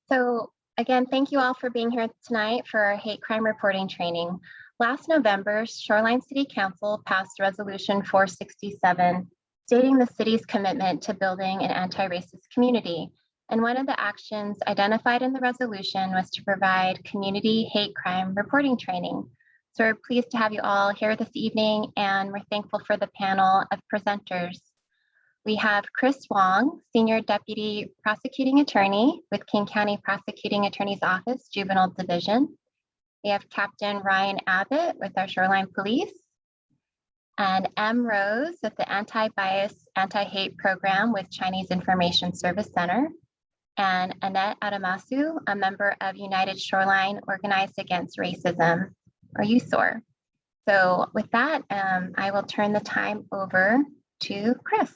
So again, thank you all for being here tonight for our hate crime reporting training. Last November, Shoreline City Council passed Resolution 467, stating the city's commitment to building an anti-racist community. And one of the actions identified in the resolution was to provide community hate crime reporting training. So we're pleased to have you all here this evening, and we're thankful for the panel of presenters. We have Chris Wong, Senior Deputy Prosecuting Attorney with King County Prosecuting Attorney's Office, Juvenile Division. We have Captain Ryan Abbott with our Shoreline Police, and M. Rose with the Anti-Bias, Anti-Hate Program with Chinese Information Service Center, and Annette Adamasu, a member of United Shoreline Organized Against Racism, or USOAR. So with that, I will turn the time over to Chris.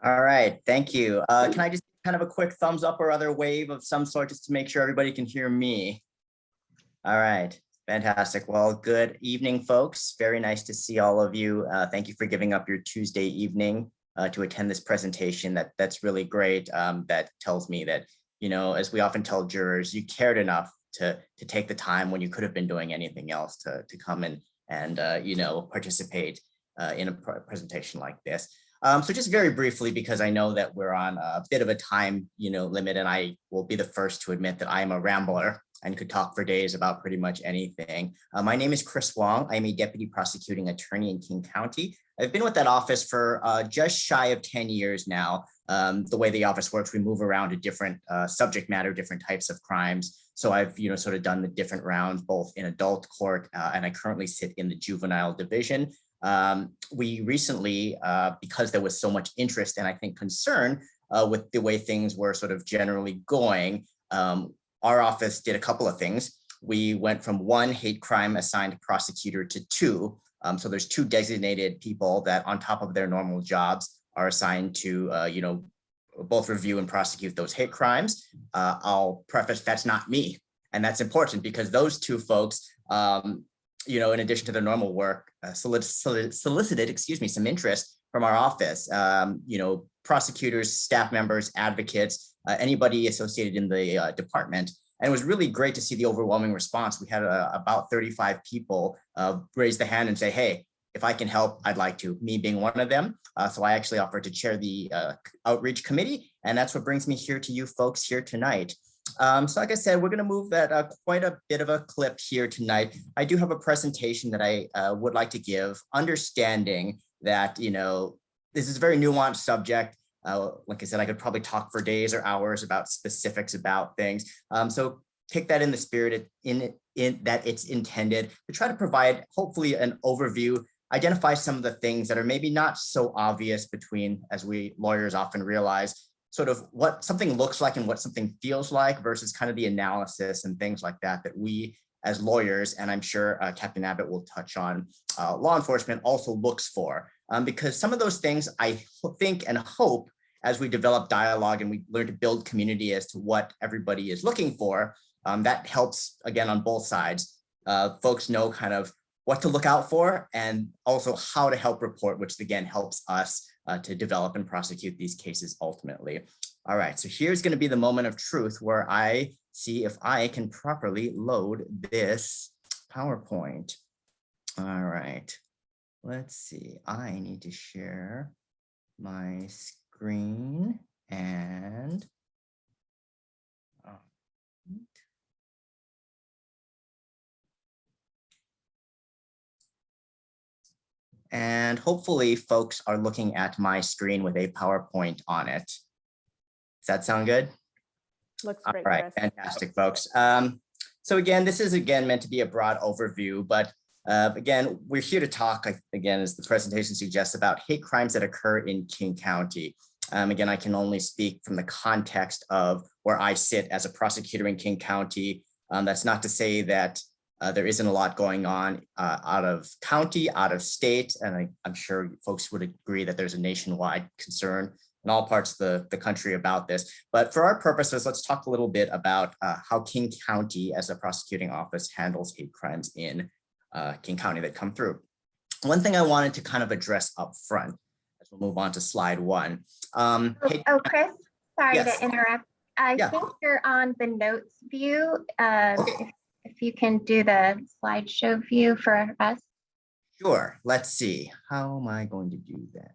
All right, thank you. Can I just kind of a quick thumbs up or other wave of some sort just to make sure everybody can hear me? All right, fantastic. Well, good evening, folks. Very nice to see all of you. Thank you for giving up your Tuesday evening to attend this presentation. That's really great. That tells me that, you know, as we often tell jurors, you cared enough to take the time when you could have been doing anything else to come and you know, participate in a presentation like this. So just very briefly, because I know that we're on a bit of a time, you know, limit, and I will be the first to admit that I am a rambler and could talk for days about pretty much anything. My name is Chris Wong. I'm a deputy prosecuting attorney in King County. I've been with that office for just shy of 10 years now. The way the office works, we move around to different subject matter, different types of crimes. So I've, you know, sort of done the different rounds, both in adult court, and I currently sit in the juvenile division. We recently, because there was so much interest and I think concern with the way things were sort of generally going, our office did a couple of things. We went from 1 hate crime assigned prosecutor to 2. So there's 2 designated people that on top of their normal jobs are assigned to, you know, both review and prosecute those hate crimes. I'll preface that's not me. And that's important because those 2 folks, you know, in addition to their normal work, solicited, excuse me, some interest from our office. You know, prosecutors, staff members, advocates, anybody associated in the department. And it was really great to see the overwhelming response. We had about 35 people raise the hand and say, hey, if I can help, I'd like to, me being one of them. So I actually offered to chair the outreach committee. And that's what brings me here to you folks here tonight. So like I said, we're going to move that quite a bit of a clip here tonight. I do have a presentation that I would like to give, understanding that, you know, this is a very nuanced subject. Like I said, I could probably talk for days or hours about specifics about things. So take that in the spirit in that it's intended to try to provide, hopefully, an overview, identify some of the things that are maybe not so obvious between, as we lawyers often realize, sort of what something looks like and what something feels like versus kind of the analysis and things like that that we as lawyers, and I'm sure Captain Abbott will touch on, law enforcement also looks for. Because some of those things I think and hope as we develop dialogue and we learn to build community as to what everybody is looking for, that helps, again, on both sides. Folks know kind of what to look out for and also how to help report, which again helps us to develop and prosecute these cases ultimately. All right, so here's going to be the moment of truth where I see if I can properly load this PowerPoint. All right, let's see. I need to share my screen and hopefully folks are looking at my screen with a PowerPoint on it. Does that sound good? Looks great. All right, fantastic, folks. So again, this is meant to be a broad overview, but again, we're here to talk, again, as the presentation suggests, about hate crimes that occur in King County. Again, I can only speak from the context of where I sit as a prosecutor in King County. That's not to say that there isn't a lot going on out of county, out of state, and I'm sure folks would agree that there's a nationwide concern in all parts of the country about this. But for our purposes, let's talk a little bit about how King County as a prosecuting office handles hate crimes in King County that come through. One thing I wanted to kind of address up front, we'll move on to slide 1. Chris, sorry Yes. to interrupt. I Yeah. think you're on the notes view. Okay. If you can do the slideshow view for us. Sure. Let's see. How am I going to do that?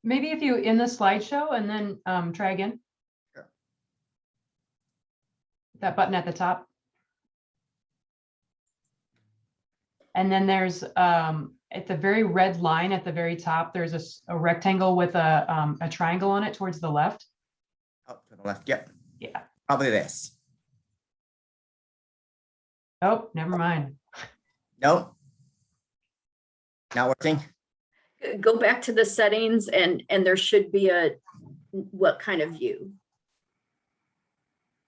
Maybe if you in the slideshow and then try again. Sure. That button at the top. And then there's at the very red line at the very top, there's a rectangle with a triangle on it towards the left. Oh, to the left. Yep. Yeah. Probably this. Oh, never mind. Nope. Not working. Go back to the settings and there should be a, what kind of view?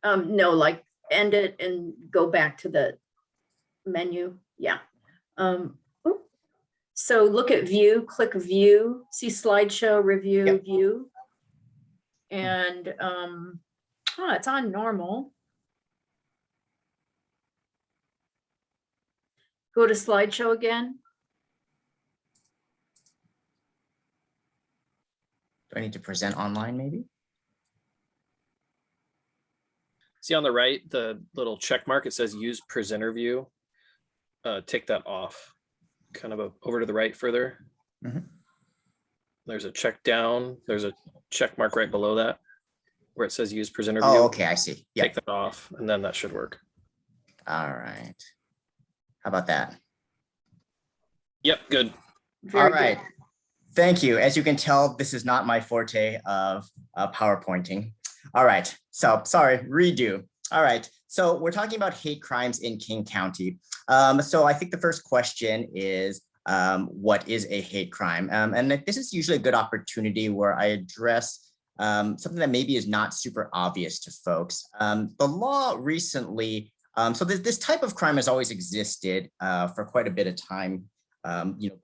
No, like end it and go back to the menu. Yeah. So look at view, click view, see slideshow, review, Yep. view. And it's on normal. Go to slideshow again. Do I need to present online maybe? See on the right, the little check mark, it says use presenter view. Take that off, kind of over to the right further. Mhm. There's a check down. There's a check mark right below that where it says use presenter view. Oh, okay. I see. Yeah. Take that off and then that should work. All right. How about that? Yep, good. Very All right. good. Thank you. As you can tell, this is not my forte of PowerPointing. All right. So sorry, redo. All right. So we're talking about hate crimes in King County. So I think the first question is, what is a hate crime? And this is usually a good opportunity where I address something that maybe is not super obvious to folks. The law recently, so this type of crime has always existed for quite a bit of time.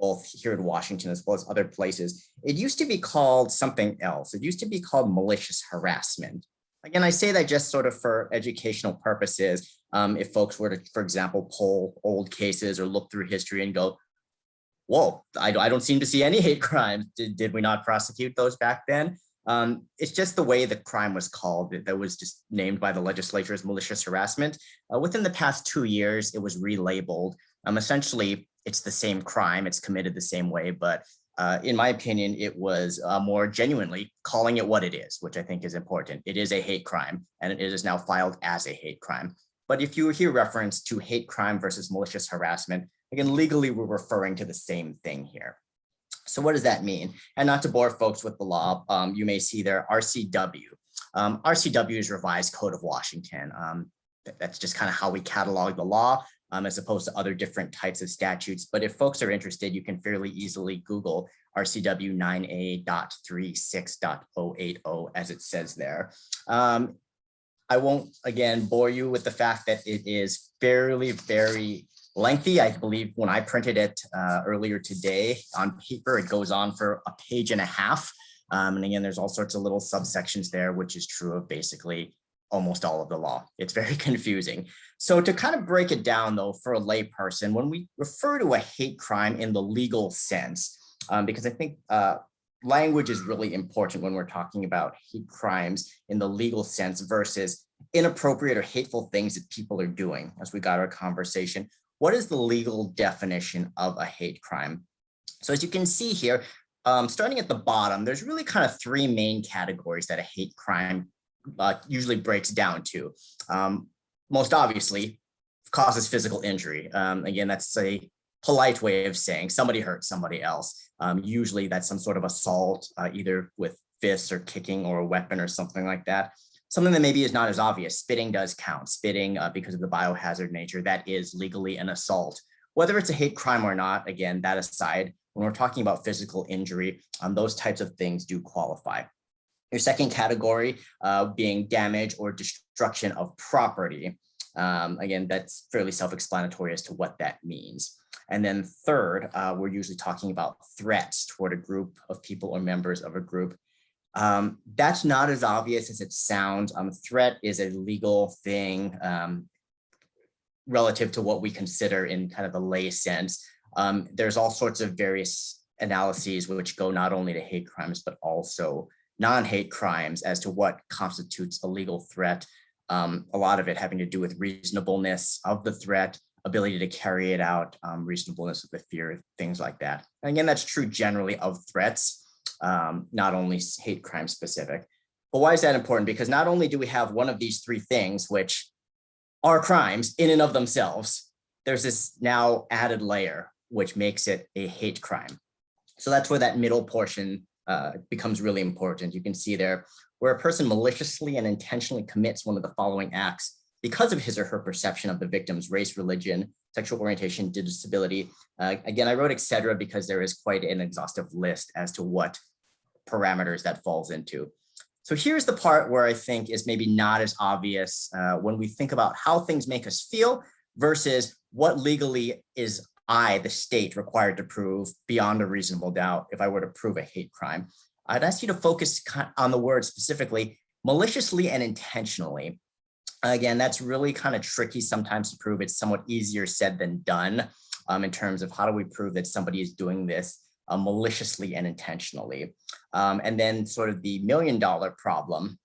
Both here in Washington as well as other places. It used to be called something else. It used to be called malicious harassment. Again, I say that just sort of for educational purposes. If folks were to, for example, poll old cases or look through history and go, whoa, I don't seem to see any hate crimes. Did we not prosecute those back then? It's just the way the crime was called that was just named by the legislature as malicious harassment. Within the past 2 years, it was relabeled. Essentially, it's the same crime, it's committed the same way, but in my opinion, it was more genuinely calling it what it is, which I think is important. It is a hate crime, and it is now filed as a hate crime. But if you hear reference to hate crime versus malicious harassment, again, legally, we're referring to the same thing here. So what does that mean? And not to bore folks with the law, you may see there RCW. RCW is Revised Code of Washington. That's just kind of how we catalog the law, as opposed to other different types of statutes. But if folks are interested, you can fairly easily Google RCW 9A.36.080 as it says there. I won't, again, bore you with the fact that it is very lengthy. I believe when I printed it earlier today on paper, it goes on for a page and a half. And again, there's all sorts of little subsections there, which is true of basically almost all of the law. It's very confusing. So to kind of break it down though, for a lay person, when we refer to a hate crime in the legal sense, because I think language is really important when we're talking about hate crimes in the legal sense versus inappropriate or hateful things that people are doing. As we got our conversation, what is the legal definition of a hate crime? So as you can see here, starting at the bottom, there's really kind of 3 main categories that a hate crime usually breaks down to. Most obviously, causes physical injury. Again, that's a polite way of saying somebody hurt somebody else. Usually that's some sort of assault, either with fists or kicking or a weapon or something like that. Something that maybe is not as obvious. Spitting does count. Spitting, because of the biohazard nature, that is legally an assault. Whether it's a hate crime or not, again, that aside, when we're talking about physical injury, those types of things do qualify. Your second category being damage or destruction of property. Again, that's fairly self-explanatory as to what that means. And then third, we're usually talking about threats toward a group of people or members of a group. That's not as obvious as it sounds. Threat is a legal thing relative to what we consider in kind of the lay sense. There's all sorts of various analyses which go not only to hate crimes, but also non-hate crimes as to what constitutes a legal threat. A lot of it having to do with reasonableness of the threat, ability to carry it out, reasonableness of the fear, things like that. And again, that's true generally of threats, not only hate crime specific. But why is that important? Because not only do we have one of these three things, which are crimes in and of themselves, there's this now added layer, which makes it a hate crime. So that's where that middle portion becomes really important. You can see there where a person maliciously and intentionally commits one of the following acts because of his or her perception of the victim's race, religion, sexual orientation, disability. Again, I wrote etc. because there is quite an exhaustive list as to what parameters that falls into. So here's the part where I think is maybe not as obvious when we think about how things make us feel versus what legally is I, the state, required to prove beyond a reasonable doubt if I were to prove a hate crime. I'd ask you to focus on the word specifically, maliciously and intentionally. Again, that's really kind of tricky sometimes to prove. It's somewhat easier said than done in terms of how do we prove that somebody is doing this maliciously and intentionally. And then sort of the $1 million problem,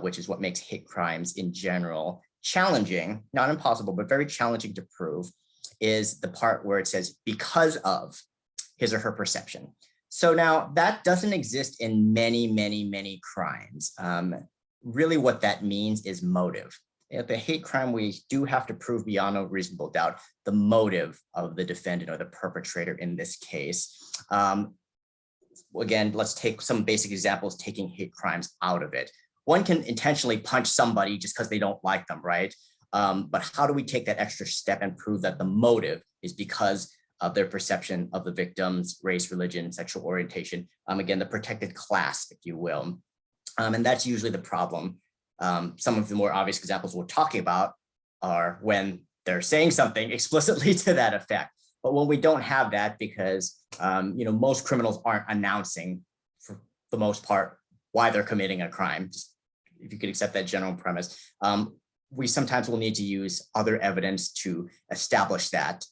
which is what makes hate crimes in general challenging, not impossible, but very challenging to prove, is the part where it says because of his or her perception. So now that doesn't exist in many crimes. Really what that means is motive. At the hate crime, we do have to prove beyond a reasonable doubt the motive of the defendant or the perpetrator in this case. Again, let's take some basic examples, taking hate crimes out of it. One can intentionally punch somebody just because they don't like them, right? But how do we take that extra step and prove that the motive is because of their perception of the victim's race, religion, sexual orientation? Again, the protected class, if you will. And that's usually the problem. Some of the more obvious examples we're talking about are when they're saying something explicitly to that effect. But when we don't have that, because most criminals aren't announcing, for the most part, why they're committing a crime, just if you could accept that general premise, we sometimes will need to use other evidence to establish that,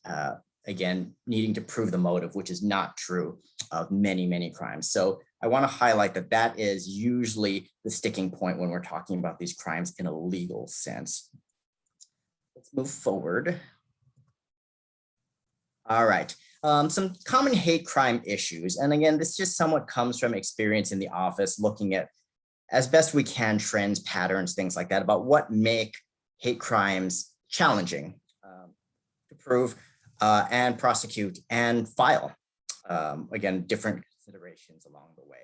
again, needing to prove the motive, which is not true of many crimes. So I want to highlight that that is usually the sticking point when we're talking about these crimes in a legal sense. Let's move forward. All right, some common hate crime issues. And again, this just somewhat comes from experience in the office, looking at, as best we can, trends, patterns, things like that, about what make hate crimes challenging to prove and prosecute and file. Again, different considerations along the way.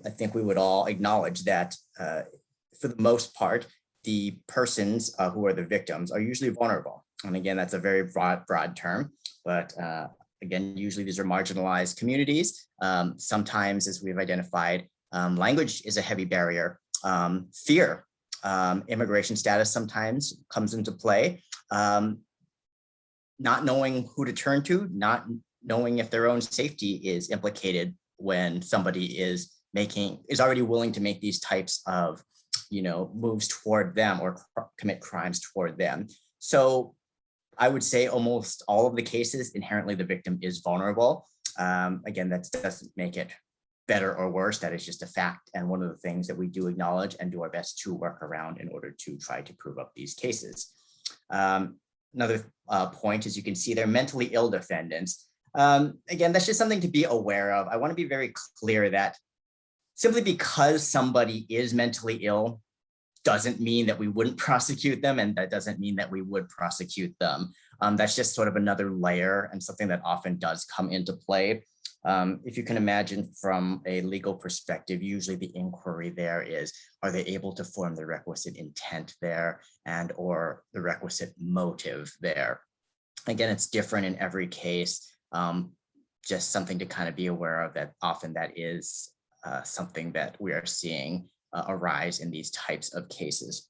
I think we would all acknowledge that for the most part, the persons who are the victims are usually vulnerable. And again, that's a very broad term, but again, usually these are marginalized communities. Sometimes, as we've identified, language is a heavy barrier. Fear, immigration status sometimes comes into play. Not knowing who to turn to, not knowing if their own safety is implicated when somebody is already willing to make these types of moves toward them or commit crimes toward them. So I would say almost all of the cases, inherently the victim is vulnerable. Again, that doesn't make it better or worse. That is just a fact. And one of the things that we do acknowledge and do our best to work around in order to try to prove up these cases. Another point is you can see they're mentally ill defendants. Again, that's just something to be aware of. I want to be very clear that simply because somebody is mentally ill doesn't mean that we wouldn't prosecute them, and that doesn't mean that we would prosecute them. That's just sort of another layer and something that often does come into play. If you can imagine from a legal perspective, usually the inquiry there is, are they able to form the requisite intent there and or the requisite motive there? Again, it's different in every case. Just something to kind of be aware of, that often that is something that we are seeing arise in these types of cases.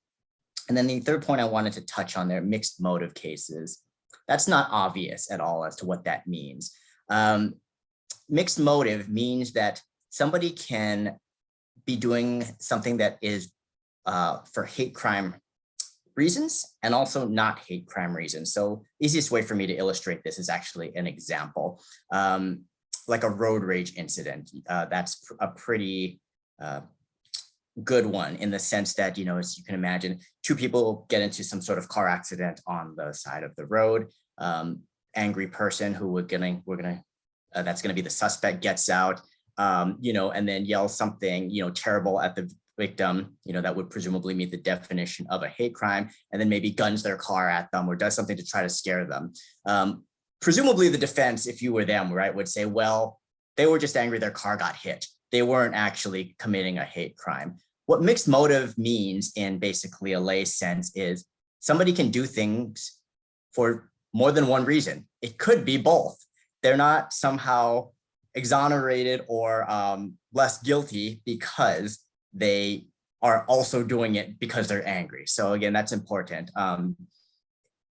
And then the third point I wanted to touch on there, mixed motive cases. That's not obvious at all as to what that means. Mixed motive means that somebody can be doing something that is for hate crime reasons and also not hate crime reasons. So easiest way for me to illustrate this is actually an example, like a road rage incident. That's a pretty good one in the sense that, you know, as you can imagine, two people get into some sort of car accident on the side of the road. Angry person who that's gonna be the suspect gets out, you know, and then yells something, you know, terrible at the victim, you know, that would presumably meet the definition of a hate crime, and then maybe guns their car at them or does something to try to scare them. Presumably the defense, if you were them, right, would say, well, they were just angry their car got hit. They weren't actually committing a hate crime. What mixed motive means in basically a lay sense is somebody can do things for more than one reason. It could be both. They're not somehow exonerated or less guilty because they are also doing it because they're angry. So again, that's important.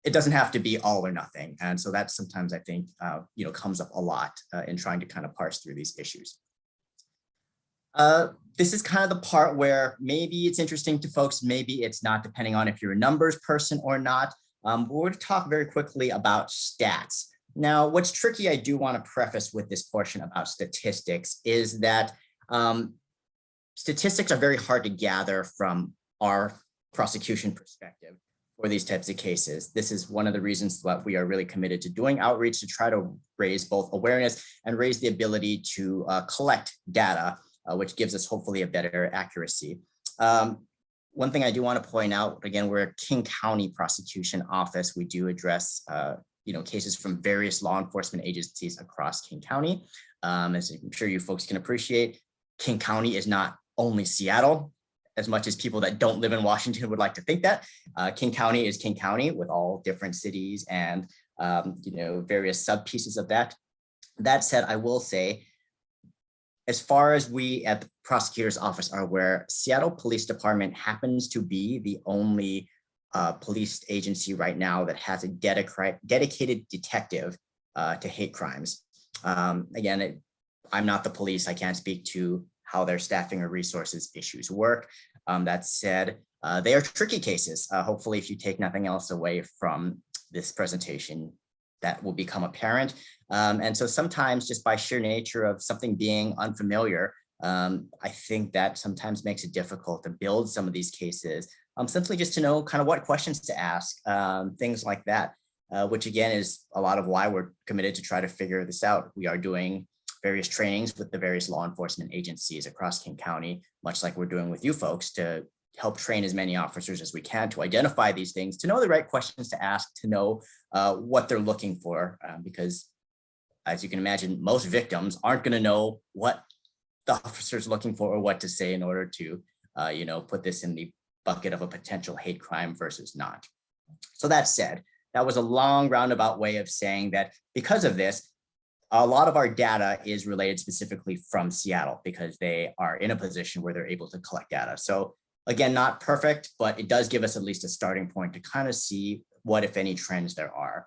It doesn't have to be all or nothing. And so that sometimes I think, you know, comes up a lot in trying to kind of parse through these issues. This is kind of the part where maybe it's interesting to folks, maybe it's not, depending on if you're a numbers person or not. We're going to talk very quickly about stats. Now, what's tricky, I do want to preface with this portion about statistics, is that statistics are very hard to gather from our prosecution perspective for these types of cases. This is one of the reasons that we are really committed to doing outreach to try to raise both awareness and raise the ability to collect data, which gives us hopefully a better accuracy. One thing I do want to point out, again, we're a King County prosecution office. We do address you know, cases from various law enforcement agencies across King County. As I'm sure you folks can appreciate, King County is not only Seattle, as much as people that don't live in Washington would like to think that. King County is King County with all different cities and you know, various sub pieces of that. That said, I will say, as far as we at the prosecutor's office are aware, Seattle Police Department happens to be the only police agency right now that has a dedicated detective to hate crimes. Again, I'm not the police. I can't speak to how their staffing or resources issues work. That said, they are tricky cases. Hopefully, if you take nothing else away from this presentation, that will become apparent. And so sometimes just by sheer nature of something being unfamiliar, I think that sometimes makes it difficult to build some of these cases, simply just to know kind of what questions to ask, things like that, which again is a lot of why we're committed to try to figure this out. We are doing various trainings with the various law enforcement agencies across King County, much like we're doing with you folks, to help train as many officers as we can to identify these things, to know the right questions to ask, to know what they're looking for, because as you can imagine, most victims aren't going to know what the officer's looking for or what to say in order to, you know, put this in the bucket of a potential hate crime versus not. So that said, that was a long roundabout way of saying that because of this, a lot of our data is related specifically from Seattle because they are in a position where they're able to collect data. So again, not perfect, but it does give us at least a starting point to kind of see what, if any, trends there are.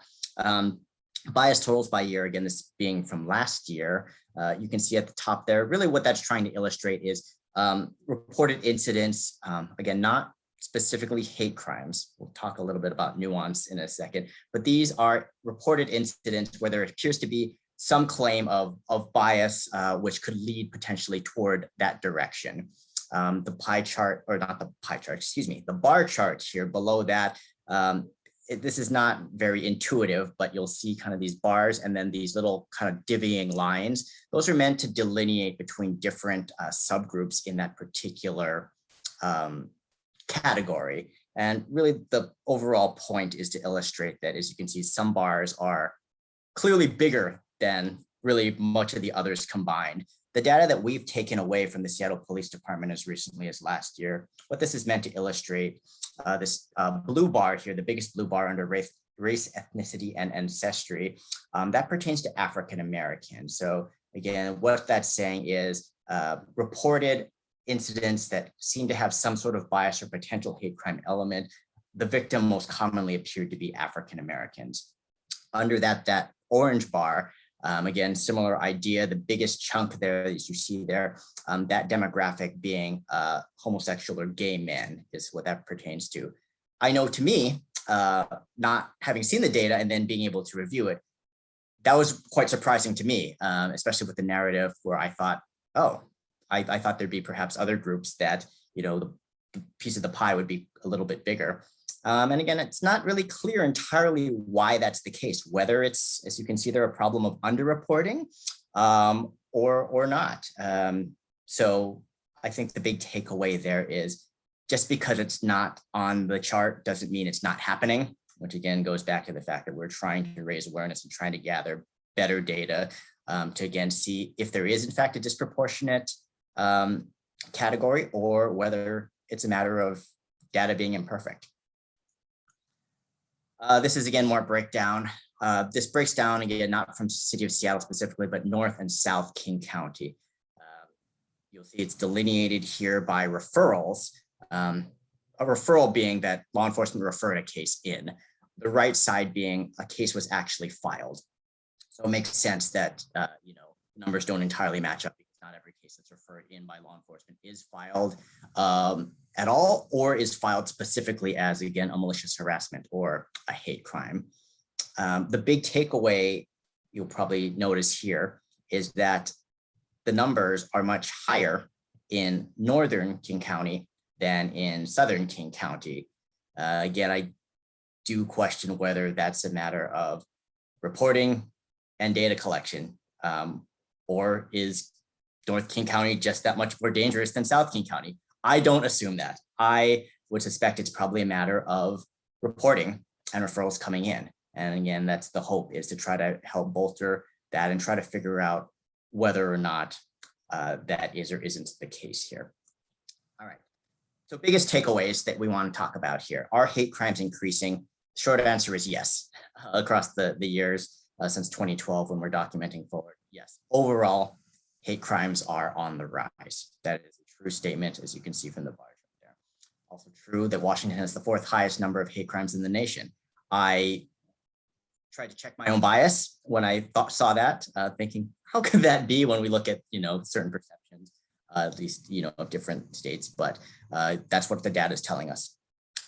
Bias totals by year, again, this being from last year, you can see at the top there, really what that's trying to illustrate is reported incidents, again, not specifically hate crimes. We'll talk a little bit about nuance in a second, but these are reported incidents where there appears to be some claim of bias, which could lead potentially toward that direction. The pie chart, or not the pie chart, excuse me, the bar chart here below that, this is not very intuitive, but you'll see kind of these bars and then these little kind of divvying lines. Those are meant to delineate between different subgroups in that particular category. And really the overall point is to illustrate that, as you can see, some bars are clearly bigger than really much of the others combined. The data that we've taken away from the Seattle Police Department as recently as last year, what this is meant to illustrate, this blue bar here, the biggest blue bar under race, ethnicity, and ancestry, that pertains to African Americans. So again, what that's saying is reported incidents that seem to have some sort of bias or potential hate crime element. The victim most commonly appeared to be African Americans. Under that orange bar, Again, similar idea, the biggest chunk there as you see there, that demographic being homosexual or gay men is what that pertains to. I know to me, not having seen the data and then being able to review it, that was quite surprising to me, especially with the narrative where I thought, oh, I thought there'd be perhaps other groups that, the piece of the pie would be a little bit bigger. And again, it's not really clear entirely why that's the case, whether it's, as you can see there, a problem of underreporting or not. So I think the big takeaway there is just because it's not on the chart doesn't mean it's not happening, which again goes back to the fact that we're trying to raise awareness and trying to gather better data to again see if there is in fact a disproportionate category or whether it's a matter of data being imperfect. This is again more breakdown. This breaks down again, not from City of Seattle specifically, but North and South King County. You'll see it's delineated here by referrals. A referral being that law enforcement referred a case in, the right side being a case was actually filed. So it makes sense that numbers don't entirely match up because not every case that's referred in by law enforcement is filed at all, or is filed specifically as, again, a malicious harassment or a hate crime. The big takeaway you'll probably notice here is that the numbers are much higher in Northern King County than in Southern King County. Again, I do question whether that's a matter of reporting and data collection, or is North King County just that much more dangerous than South King County? I don't assume that. I would suspect it's probably a matter of reporting and referrals coming in. And again, that's the hope, is to try to help bolster that and try to figure out whether or not that is or isn't the case here. All right. So biggest takeaways that we want to talk about here. Are hate crimes increasing? Short answer is yes. Across the years since 2012, when we're documenting forward, yes. Overall, hate crimes are on the rise. That is a true statement, as you can see from the bar chart there. Also true that Washington has the 4th highest number of hate crimes in the nation. I tried to check my own bias when I saw that, thinking, how could that be when we look at certain perceptions, at least of different states, but that's what the data is telling us.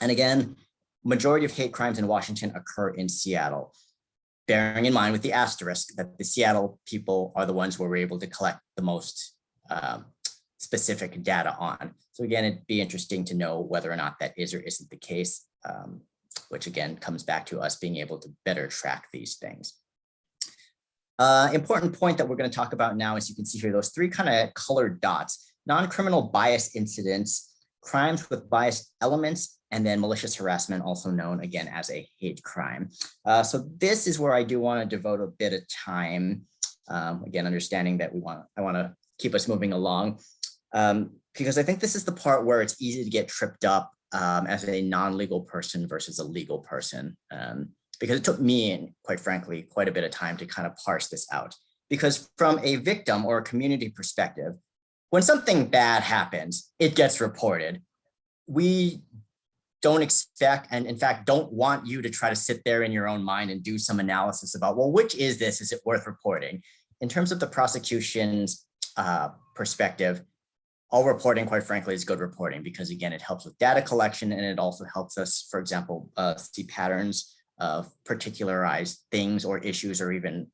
And again, majority of hate crimes in Washington occur in Seattle, bearing in mind with the asterisk that the Seattle people are the ones where we're able to collect the most specific data on. So again, it'd be interesting to know whether or not that is or isn't the case, which again comes back to us being able to better track these things. Important point that we're going to talk about now, as you can see here, those 3 kind of colored dots: non-criminal bias incidents, crimes with biased elements, and then malicious harassment, also known again as a hate crime. So this is where I do want to devote a bit of time, again, understanding that I want to keep us moving along, because I think this is the part where it's easy to get tripped up as a non-legal person versus a legal person. Because it took me, and quite frankly, quite a bit of time to kind of parse this out. Because from a victim or a community perspective, when something bad happens, it gets reported. We don't expect, and in fact, don't want you to try to sit there in your own mind and do some analysis about, well, which is this? Is it worth reporting? In terms of the prosecution's perspective, all reporting, quite frankly, is good reporting, because again, it helps with data collection, and it also helps us, for example, see patterns of particularized things or issues, or even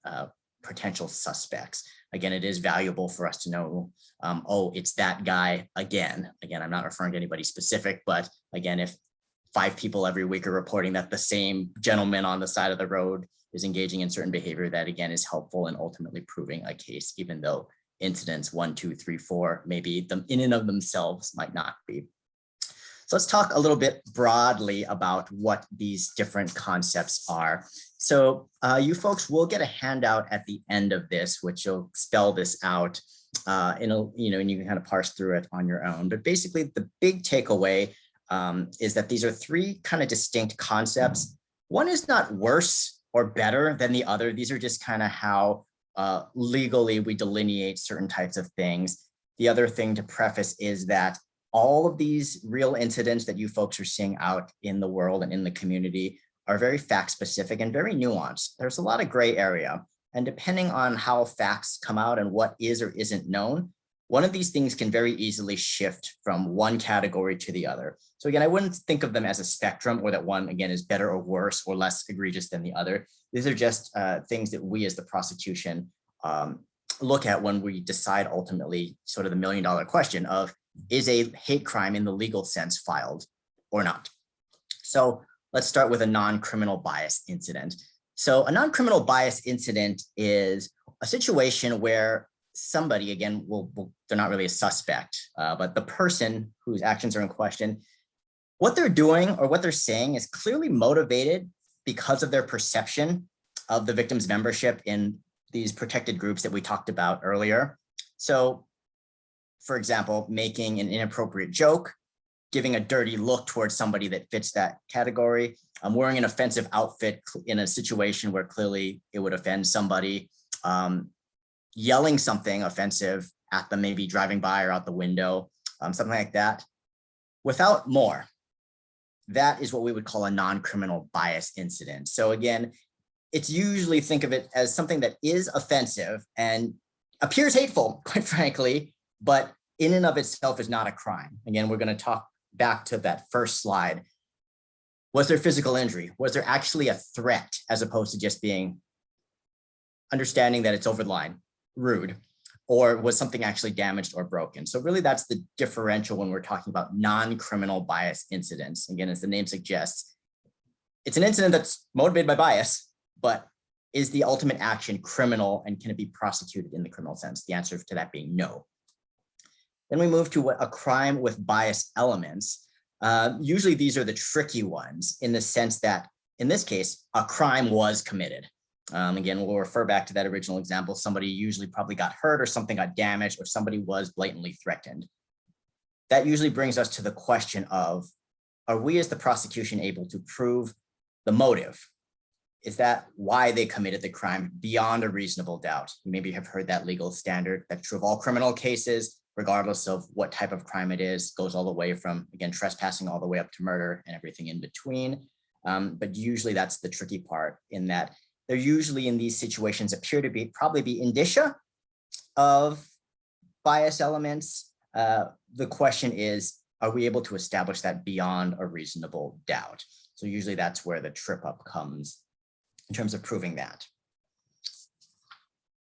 potential suspects. Again, it is valuable for us to know, oh, it's that guy again. Again, I'm not referring to anybody specific, but again, if 5 people every week are reporting that the same gentleman on the side of the road is engaging in certain behavior, that again is helpful in ultimately proving a case, even though incidents 1, 2, 3, 4, maybe them in and of themselves might not be. So let's talk a little bit broadly about what these different concepts are. So you folks will get a handout at the end of this, which will spell this out and you can kind of parse through it on your own. But basically, the big takeaway is that these are 3 kind of distinct concepts. One is not worse or better than the other. These are just kind of how legally we delineate certain types of things. The other thing to preface is that all of these real incidents that you folks are seeing out in the world and in the community are very fact specific and very nuanced. There's a lot of gray area. And depending on how facts come out and what is or isn't known, one of these things can very easily shift from one category to the other. So again, I wouldn't think of them as a spectrum, or that one, again, is better or worse or less egregious than the other. These are just things that we as the prosecution look at when we decide ultimately sort of the million-dollar question of, is a hate crime in the legal sense filed or not? So let's start with a non-criminal bias incident. So a non-criminal bias incident is a situation where somebody, again, they're not really a suspect, but the person whose actions are in question, what they're doing or what they're saying is clearly motivated because of their perception of the victim's membership in these protected groups that we talked about earlier. So, for example, making an inappropriate joke, giving a dirty look towards somebody that fits that category, wearing an offensive outfit in a situation where clearly it would offend somebody, yelling something offensive at them, maybe driving by or out the window, something like that, without more. That is what we would call a non-criminal bias incident. So again, it's usually, think of it as something that is offensive and appears hateful, quite frankly, but in and of itself is not a crime. Again, we're going to talk back to that first slide. Was there physical injury? Was there actually a threat, as opposed to just being understanding that it's over the line, rude, or was something actually damaged or broken? So really that's the differential when we're talking about non-criminal bias incidents. Again, as the name suggests, it's an incident that's motivated by bias, but is the ultimate action criminal and can it be prosecuted in the criminal sense? The answer to that being no. Then we move to a crime with bias elements. Usually these are the tricky ones in the sense that, in this case, a crime was committed. Again, we'll refer back to that original example. Somebody usually probably got hurt or something got damaged or somebody was blatantly threatened. That usually brings us to the question of, are we as the prosecution able to prove the motive? Is that why they committed the crime beyond a reasonable doubt? You maybe have heard that legal standard. That's true of all criminal cases, regardless of what type of crime it is, goes all the way from, again, trespassing all the way up to murder and everything in between. But usually that's the tricky part, in that there usually in these situations appear to probably be indicia of bias elements. The question is, are we able to establish that beyond a reasonable doubt? So usually that's where the trip up comes in terms of proving that.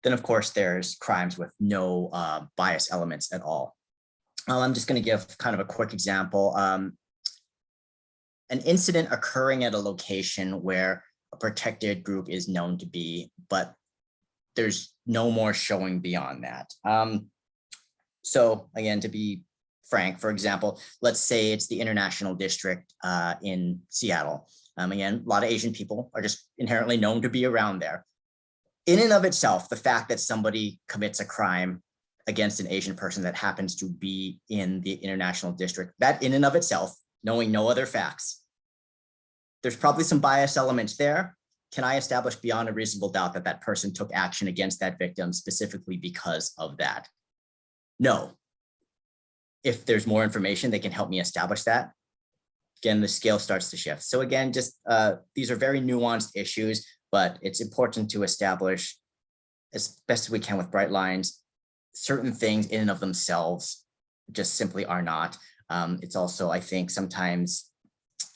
Then, of course, there's crimes with no bias elements at all. I'm just going to give kind of a quick example. An incident occurring at a location where a protected group is known to be, but there's no more showing beyond that. So again, to be frank, for example, let's say it's the International District in Seattle. Again, a lot of Asian people are just inherently known to be around there. In and of itself, the fact that somebody commits a crime against an Asian person that happens to be in the International District, that in and of itself, knowing no other facts, there's probably some bias elements there. Can I establish beyond a reasonable doubt that that person took action against that victim specifically because of that? No. If there's more information that can help me establish that, again, the scale starts to shift. So again, just these are very nuanced issues, but it's important to establish as best as we can with bright lines, certain things in and of themselves just simply are not. It's also, I think, sometimes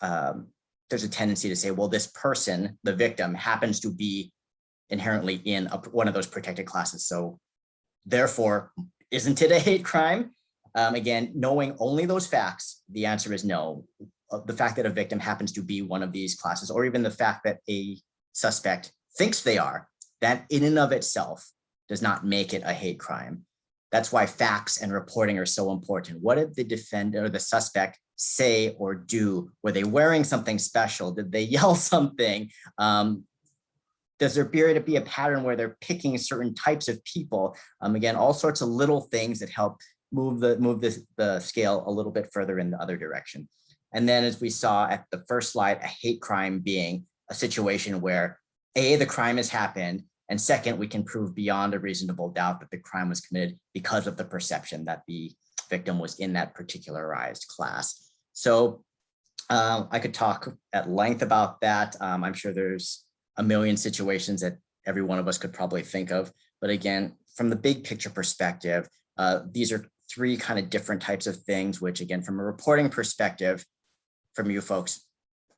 there's a tendency to say, well, this person, the victim, happens to be inherently in one of those protected classes. So therefore, isn't it a hate crime? Again, knowing only those facts, the answer is no. The fact that a victim happens to be one of these classes, or even the fact that a suspect thinks they are, that in and of itself does not make it a hate crime. That's why facts and reporting are so important. What did the defendant or the suspect say or do? Were they wearing something special? Did they yell something? Does there appear to be a pattern where they're picking certain types of people? Again, all sorts of little things that help move the scale a little bit further in the other direction. And then, as we saw at the first slide, a hate crime being a situation where A, the crime has happened, and second, we can prove beyond a reasonable doubt that the crime was committed because of the perception that the victim was in that particularized class. So I could talk at length about that. I'm sure there's a million situations that every one of us could probably think of. But again, from the big picture perspective, these are three kind of different types of things, which again, from a reporting perspective, from you folks,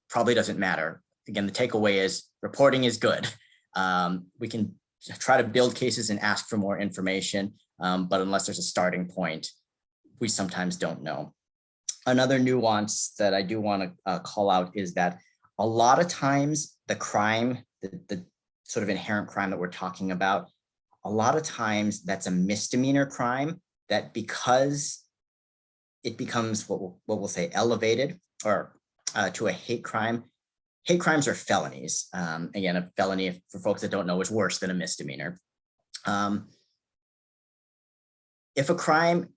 probably doesn't matter. Again, the takeaway is reporting is good. We can try to build cases and ask for more information, but unless there's a starting point, we sometimes don't know. Another nuance that I do want to call out is that a lot of times the crime, the sort of inherent crime that we're talking about, a lot of times that's a misdemeanor crime that because it becomes what we'll say elevated or to a hate crime. Hate crimes are felonies. Again, a felony, for folks that don't know, is worse than a misdemeanor. If a crime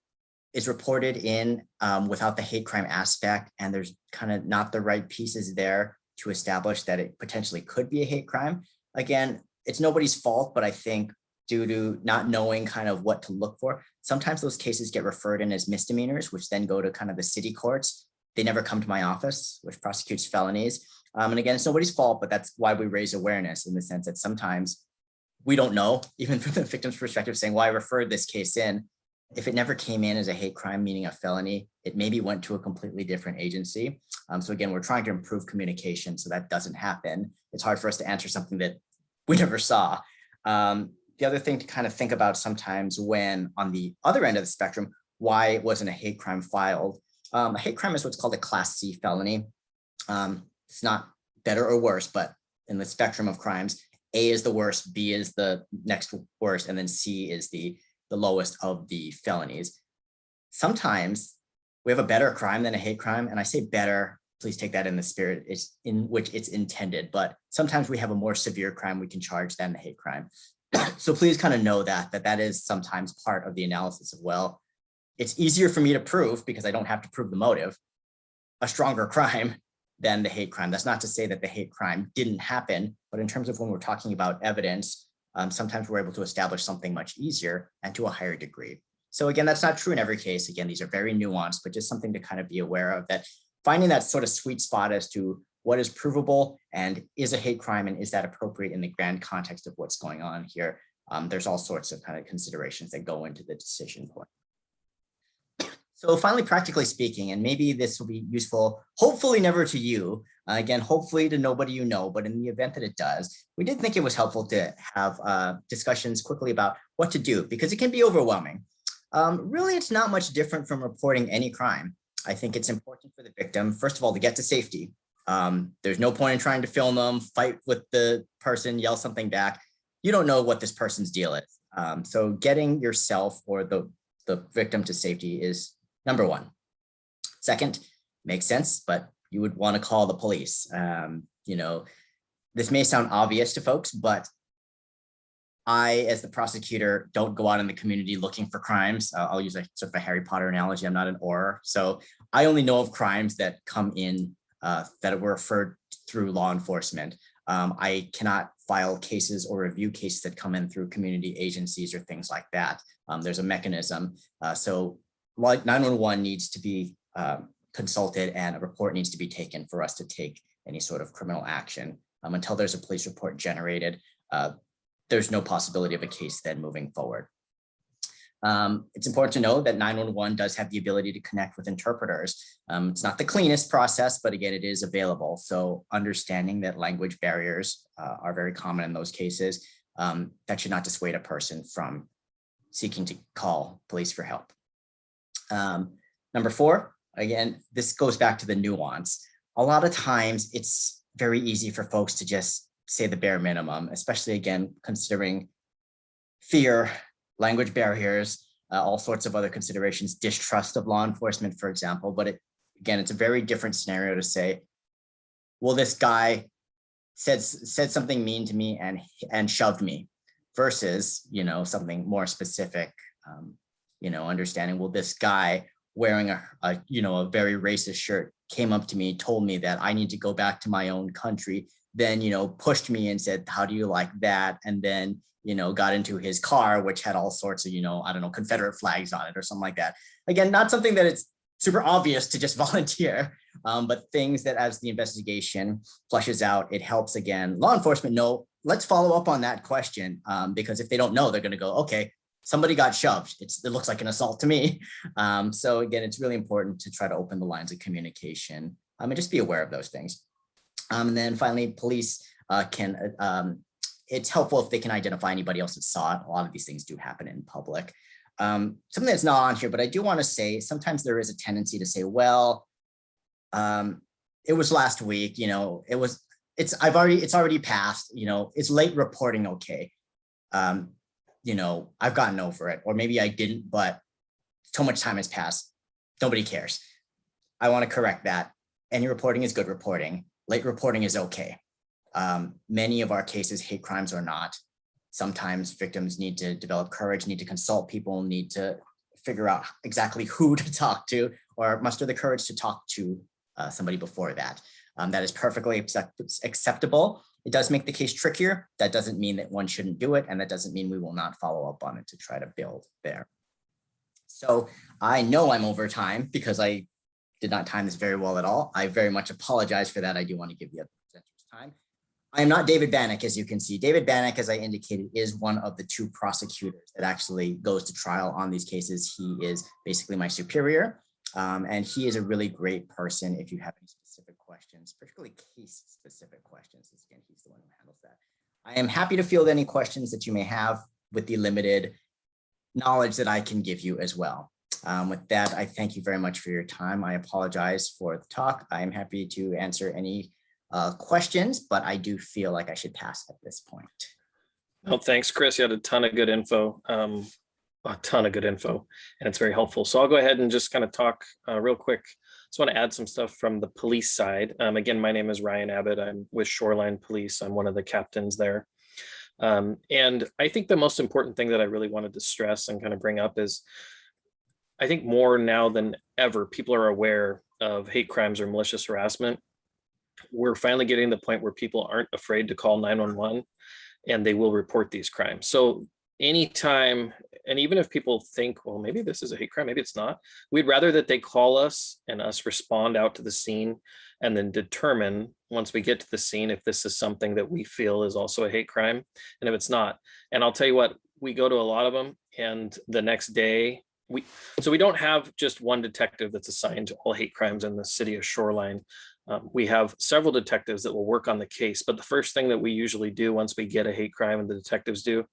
is reported in without the hate crime aspect, and there's kind of not the right pieces there to establish that it potentially could be a hate crime, again, it's nobody's fault, but I think due to not knowing kind of what to look for, sometimes those cases get referred in as misdemeanors, which then go to kind of the city courts. They never come to my office, which prosecutes felonies. And again, it's nobody's fault, but that's why we raise awareness in the sense that sometimes we don't know, even from the victim's perspective, saying, well, I referred this case in. If it never came in as a hate crime, meaning a felony, it maybe went to a completely different agency. So again, we're trying to improve communication so that doesn't happen. It's hard for us to answer something that we never saw. The other thing to kind of think about sometimes when on the other end of the spectrum, why it wasn't a hate crime filed. A hate crime is what's called a Class C felony. It's not better or worse, but in the spectrum of crimes, A is the worst, B is the next worst, and then C is the lowest of the felonies. Sometimes we have a better crime than a hate crime, and I say better, please take that in the spirit it's in which it's intended, but sometimes we have a more severe crime we can charge than the hate crime. So please kind of know that is sometimes part of the analysis of, well, it's easier for me to prove because I don't have to prove the motive, a stronger crime than the hate crime. That's not to say that the hate crime didn't happen, but in terms of when we're talking about evidence, sometimes we're able to establish something much easier and to a higher degree. So again, that's not true in every case. Again, these are very nuanced, but just something to kind of be aware of, that finding that sort of sweet spot as to what is provable and is a hate crime and is that appropriate in the grand context of what's going on here. There's all sorts of kind of considerations that go into the decision point. So finally, practically speaking, and maybe this will be useful, hopefully never to you, again, hopefully to nobody you know, but in the event that it does, we did think it was helpful to have discussions quickly about what to do, because it can be overwhelming. Really, it's not much different from reporting any crime. I think it's important for the victim, first of all, to get to safety. There's no point in trying to film them, fight with the person, yell something back. You don't know what this person's deal is. So getting yourself or the victim to safety is number one. Second, makes sense, but you would want to call the police. This may sound obvious to folks, but I, as the prosecutor, don't go out in the community looking for crimes. I'll use a sort of a Harry Potter analogy. I'm not an OR. So I only know of crimes that come in that were referred through law enforcement. I cannot file cases or review cases that come in through community agencies or things like that. There's a mechanism. So like 911 needs to be consulted and a report needs to be taken for us to take any sort of criminal action. Until there's a police report generated, there's no possibility of a case then moving forward. It's important to know that 911 does have the ability to connect with interpreters. It's not the cleanest process, but again, it is available. So understanding that language barriers are very common in those cases, that should not dissuade a person from seeking to call police for help. Number four, again, this goes back to the nuance. A lot of times it's very easy for folks to just say the bare minimum, especially again, considering fear, language barriers, all sorts of other considerations, distrust of law enforcement, for example. But again, it's a very different scenario to say, well, this guy said something mean to me and shoved me, versus, something more specific, understanding, well, this guy wearing a very racist shirt came up to me, told me that I need to go back to my own country, then, pushed me and said, how do you like that? And then, got into his car, which had all sorts of, Confederate flags on it or something like that. Again, not something that it's super obvious to just volunteer, but things that as the investigation flushes out, it helps, again, law enforcement know let's follow up on that question, because if they don't know, they're going to go, okay, somebody got shoved. It looks like an assault to me. So again, it's really important to try to open the lines of communication and just be aware of those things. And then finally, police it's helpful if they can identify anybody else that saw it. A lot of these things do happen in public. Something that's not on here, but I do want to say sometimes there is a tendency to say, well, it was last week, it's already passed, it's late reporting. Okay. I've gotten over it, or maybe I didn't, but so much time has passed. Nobody cares. I want to correct that. Any reporting is good reporting. Late reporting is okay. Many of our cases, hate crimes or not, sometimes victims need to develop courage, need to consult people, need to figure out exactly who to talk to, or muster the courage to talk to somebody before that. That is perfectly acceptable. It does make the case trickier. That doesn't mean that one shouldn't do it, and that doesn't mean we will not follow up on it to try to build there. So I know I'm over time because I did not time this very well at all. I very much apologize for that. I do want to give the other presenters time. I am not David Bannock, as you can see. David Bannock, as I indicated, is one of the 2 prosecutors that actually goes to trial on these cases. He is basically my superior, and he is a really great person if you have any specific questions, particularly case-specific questions. Again, he's the one who handles that. I am happy to field any questions that you may have with the limited knowledge that I can give you as well. With that, I thank you very much for your time. I apologize for the talk. I am happy to answer any questions, but I do feel like I should pass at this point. Oh, thanks, Chris. You had a ton of good info, and it's very helpful. So I'll go ahead and just kind of talk real quick. Just want to add some stuff from the police side. Again, my name is Ryan Abbott. I'm with Shoreline Police. I'm one of the captains there. And I think the most important thing that I really wanted to stress and kind of bring up is, I think more now than ever, people are aware of hate crimes or malicious harassment. We're finally getting to the point where people aren't afraid to call 911 and they will report these crimes. So anytime, and even if people think, well, maybe this is a hate crime, maybe it's not, we'd rather that they call us and us respond out to the scene and then determine once we get to the scene if this is something that we feel is also a hate crime and if it's not. And I'll tell you what, we go to a lot of them, and the next day, we don't have just one detective that's assigned to all hate crimes in the city of Shoreline. We have several detectives that will work on the case, but the first thing that we usually do once we get a hate crime, and the detectives do,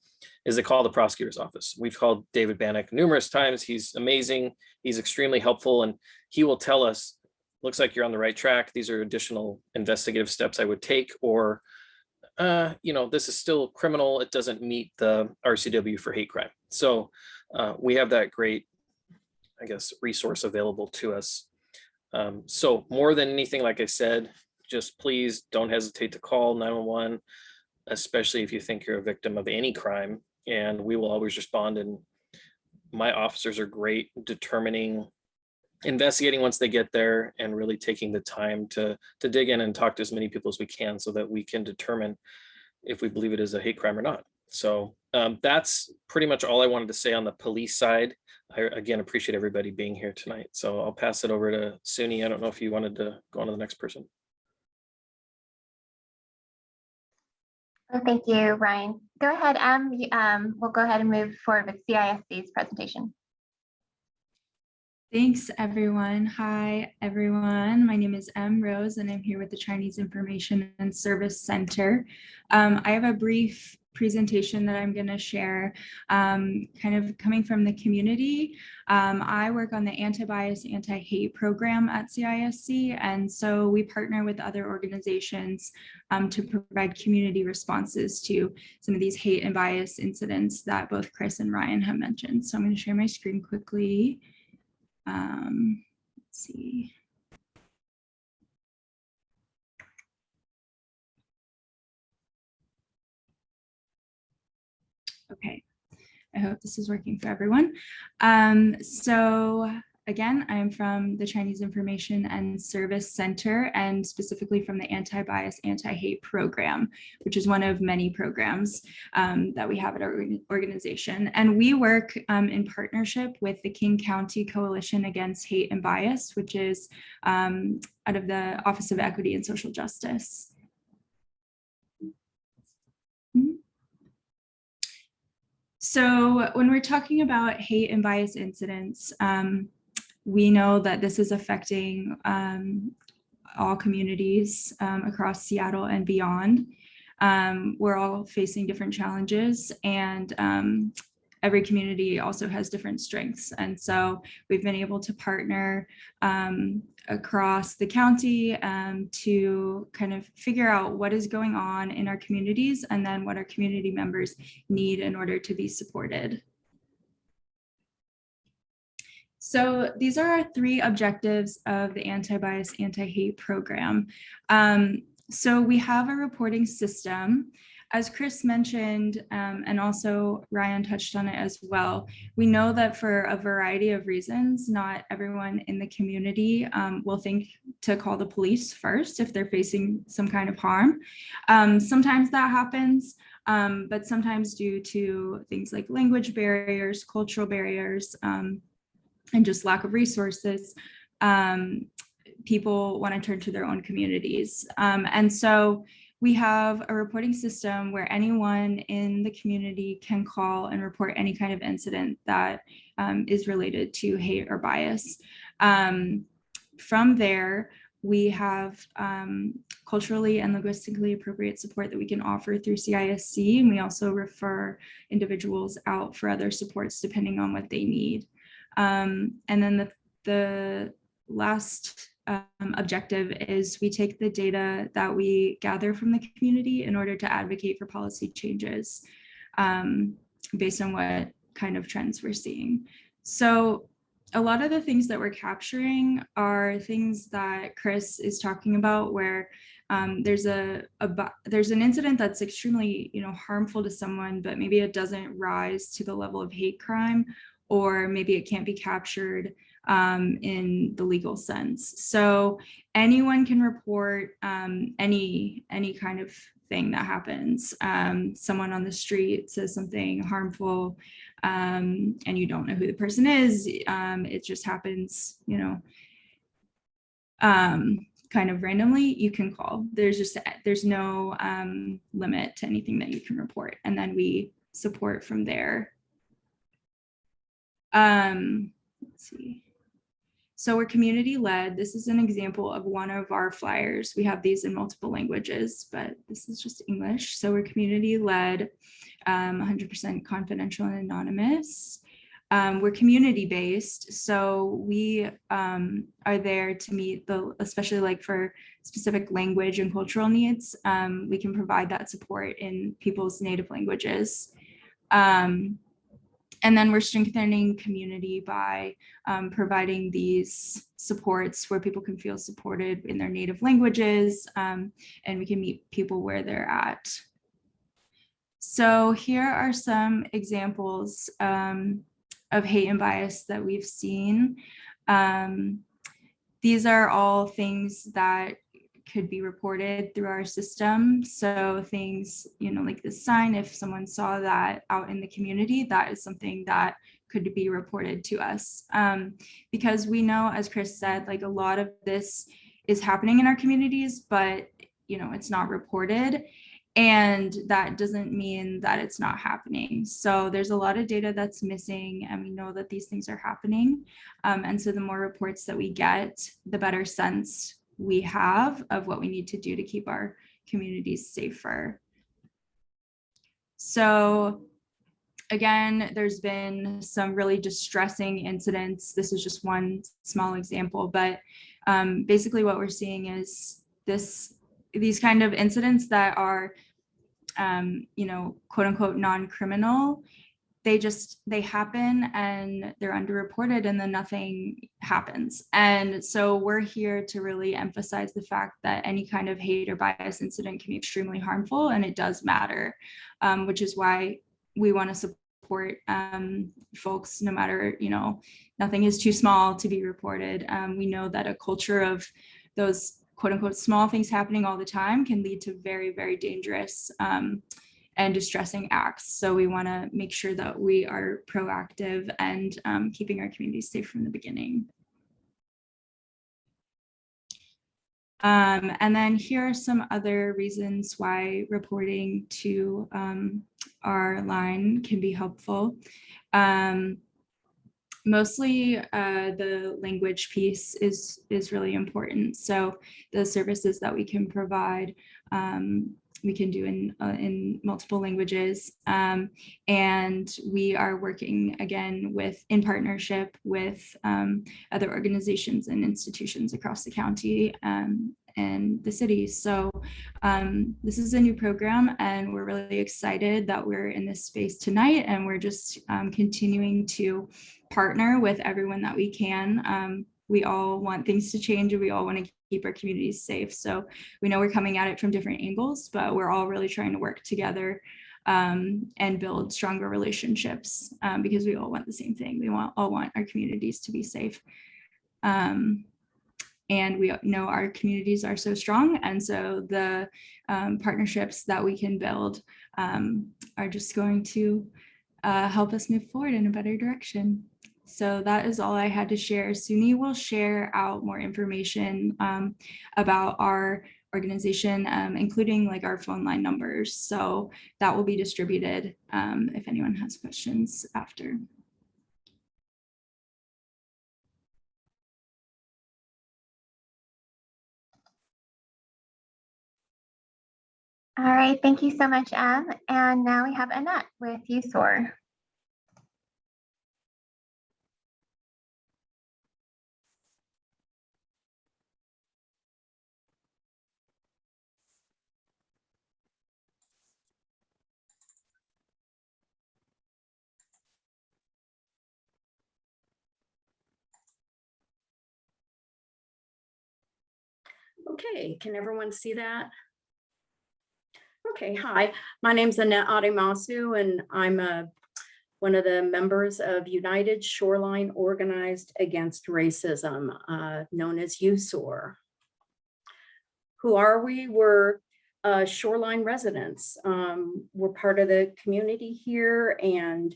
is they call the prosecutor's office. We've called David Bannock numerous times. He's amazing. He's extremely helpful, and he will tell us, looks like you're on the right track. These are additional investigative steps I would take, or, this is still criminal. It doesn't meet the RCW for hate crime. So we have that great, I guess, resource available to us. So more than anything, like I said, just please don't hesitate to call 911, especially if you think you're a victim of any crime, and we will always respond. And my officers are great investigating once they get there, and really taking the time to dig in and talk to as many people as we can so that we can determine if we believe it is a hate crime or not. So that's pretty much all I wanted to say on the police side. I, again, appreciate everybody being here tonight. So I'll pass it over to Suni. I don't know if you wanted to go on to the next person. Oh, thank you, Ryan. Go ahead, we'll go ahead and move forward with CISC's presentation. Thanks, everyone. Hi, everyone. My name is Rose, and I'm here with the Chinese Information and Service Center. I have a brief presentation that I'm going to share, kind of coming from the community. I work on the anti-bias, anti-hate program at CISC, and so we partner with other organizations to provide community responses to some of these hate and bias incidents that both Chris and Ryan have mentioned. So I'm going to share my screen quickly. Let's see. Okay, I hope this is working for everyone. So again, I'm from the Chinese Information and Service Center, and specifically from the Anti-Bias, Anti-Hate program, which is one of many programs that we have at our organization. And we work in partnership with the King County Coalition Against Hate and Bias, which is out of the Office of Equity and Social Justice. So when we're talking about hate and bias incidents, we know that this is affecting all communities across Seattle and beyond. We're all facing different challenges, and every community also has different strengths. And so we've been able to partner across the county to kind of figure out what is going on in our communities and then what our community members need in order to be supported. So these are our 3 objectives of the anti-bias, anti-hate program. So we have a reporting system. As Chris mentioned, and also Ryan touched on it as well, we know that for a variety of reasons, not everyone in the community will think to call the police first if they're facing some kind of harm. Sometimes that happens, but sometimes due to things like language barriers, cultural barriers, and just lack of resources, people want to turn to their own communities. And so we have a reporting system where anyone in the community can call and report any kind of incident that is related to hate or bias. From there, we have culturally and linguistically appropriate support that we can offer through CISC, and we also refer individuals out for other supports depending on what they need. And then the last objective is we take the data that we gather from the community in order to advocate for policy changes based on what kind of trends we're seeing. So a lot of the things that we're capturing are things that Chris is talking about, where there's an incident that's extremely, harmful to someone, but maybe it doesn't rise to the level of hate crime, or maybe it can't be captured in the legal sense. So anyone can report any kind of thing that happens. Someone on the street says something harmful, and you don't know who the person is. It just happens, kind of randomly. You can call. There's no limit to anything that you can report, and then we support from there. Let's see. So we're community led. This is an example of one of our flyers. We have these in multiple languages, but this is just English. So we're community led, 100% confidential and anonymous. We're community based. So we are there to meet especially like for specific language and cultural needs. We can provide that support in people's native languages. And then we're strengthening community by providing these supports where people can feel supported in their native languages, and we can meet people where they're at. So here are some examples of hate and bias that we've seen. These are all things that could be reported through our system. So things, like this sign, if someone saw that out in the community, that is something that could be reported to us. Because we know, as Chris said, like a lot of this is happening in our communities, but it's not reported. And that doesn't mean that it's not happening. So there's a lot of data that's missing, and we know that these things are happening. And so the more reports that we get, the better sense we have of what we need to do to keep our communities safer. So again, there's been some really distressing incidents. This is just one small example, but basically what we're seeing is these kind of incidents that are, quote unquote, non-criminal. They happen and they're underreported, and then nothing happens. And so we're here to really emphasize the fact that any kind of hate or bias incident can be extremely harmful, and it does matter, which is why we want to support folks no matter, nothing is too small to be reported. We know that a culture of those quote unquote small things happening all the time can lead to very, very dangerous and distressing acts. So we want to make sure that we are proactive and keeping our communities safe from the beginning. And then here are some other reasons why reporting to our line can be helpful. Mostly the language piece is really important. So the services that we can provide, we can do in multiple languages. And we are working again in partnership with other organizations and institutions across the county and the city. So this is a new program, and we're really excited that we're in this space tonight, and we're just continuing to partner with everyone that we can. We all want things to change, and we all want to keep our communities safe. So we know we're coming at it from different angles, but we're all really trying to work together and build stronger relationships because we all want the same thing. We all want our communities to be safe. And we know our communities are so strong. And so the partnerships that we can build are just going to help us move forward in a better direction. So that is all I had to share. Suni will share out more information about our organization, including like our phone line numbers. So that will be distributed if anyone has questions after. All right, thank you so much, Em. And now we have Annette with USOAR. Okay, can everyone see that? Okay, hi, my name's Annette Ademasu, and I'm one of the members of United Shoreline Organized Against Racism, known as USOAR. Who are we? We're Shoreline residents. We're part of the community here, and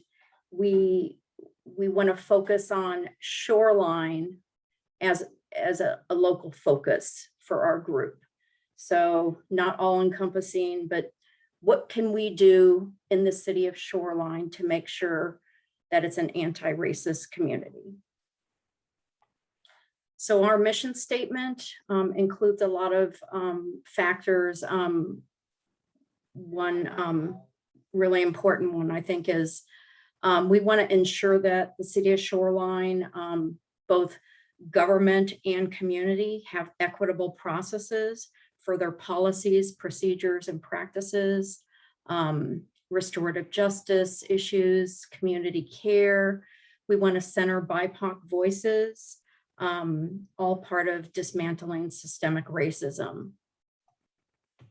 we want to focus on Shoreline as a local focus for our group. So not all encompassing, but what can we do in the city of Shoreline to make sure that it's an anti-racist community? So our mission statement includes a lot of factors. One really important one, I think, is we want to ensure that the city of Shoreline, both government and community, have equitable processes for their policies, procedures, and practices, restorative justice issues, community care. We want to center BIPOC voices, all part of dismantling systemic racism. If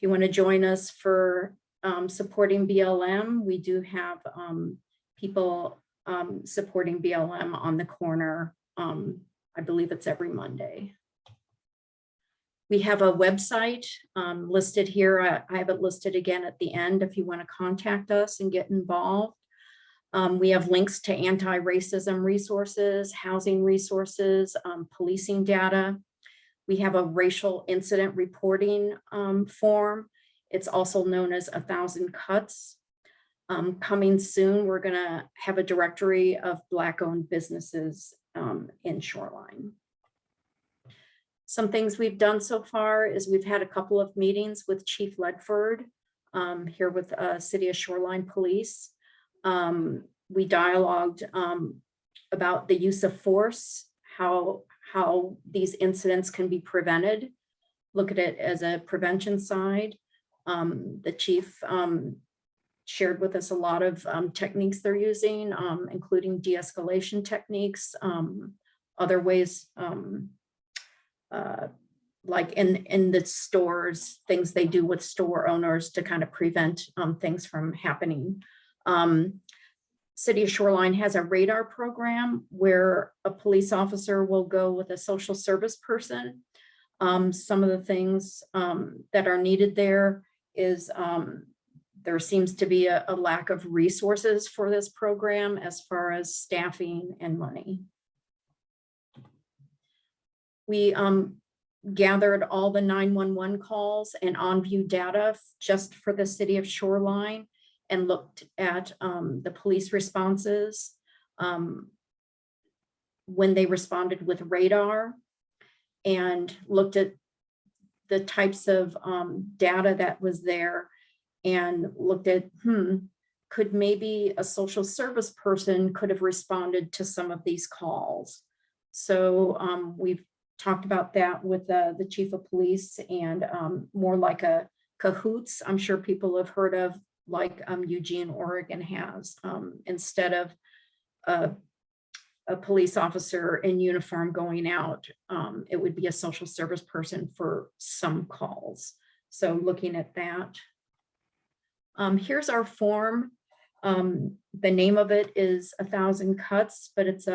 you want to join us for supporting BLM, we do have people supporting BLM on the corner. I believe it's every Monday. We have a website listed here. I have it listed again at the end if you want to contact us and get involved. We have links to anti-racism resources, housing resources, policing data. We have a racial incident reporting form. It's also known as 1,000 Cuts. Coming soon, we're going to have a directory of Black-owned businesses in Shoreline. Some things we've done so far is we've had a couple of meetings with Chief Ledford here with City of Shoreline Police. We dialogued about the use of force, how these incidents can be prevented, look at it as a prevention side. The chief shared with us a lot of techniques they're using, including de-escalation techniques, other ways, like in the stores, things they do with store owners to kind of prevent things from happening. City of Shoreline has a radar program where a police officer will go with a social service person. Some of the things that are needed there is there seems to be a lack of resources for this program as far as staffing and money. We gathered all the 911 calls and on-view data just for the city of Shoreline and looked at the police responses when they responded with radar, and looked at the types of data that was there, and looked at, could maybe a social service person could have responded to some of these calls. So we've talked about that with the chief of police, and more like a cahoots, I'm sure people have heard of, like Eugene, Oregon has, instead of a police officer in uniform going out, it would be a social service person for some calls. So looking at that. Here's our form. The name of it is 1,000 Cuts, but it's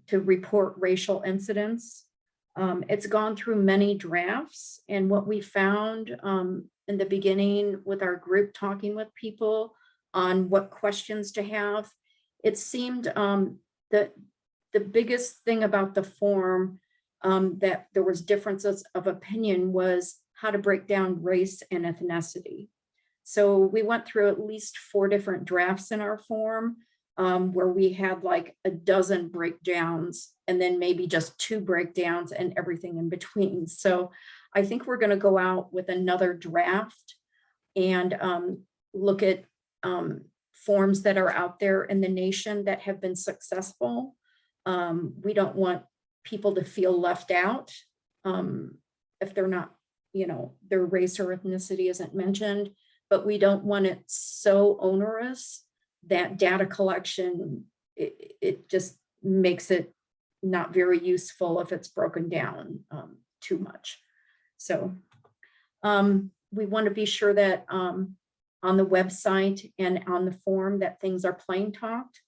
to report racial incidents. It's gone through many drafts, and what we found in the beginning with our group talking with people on what questions to have, it seemed that the biggest thing about the form that there was differences of opinion was how to break down race and ethnicity. So we went through at least 4 different drafts in our form, where we had like a dozen breakdowns and then maybe just 2 breakdowns and everything in between. So I think we're going to go out with another draft and look at forms that are out there in the nation that have been successful. We don't want people to feel left out if they're not, their race or ethnicity isn't mentioned, but we don't want it so onerous that data collection, it just makes it not very useful if it's broken down too much. So we want to be sure that on the website and on the form that things are plain talked.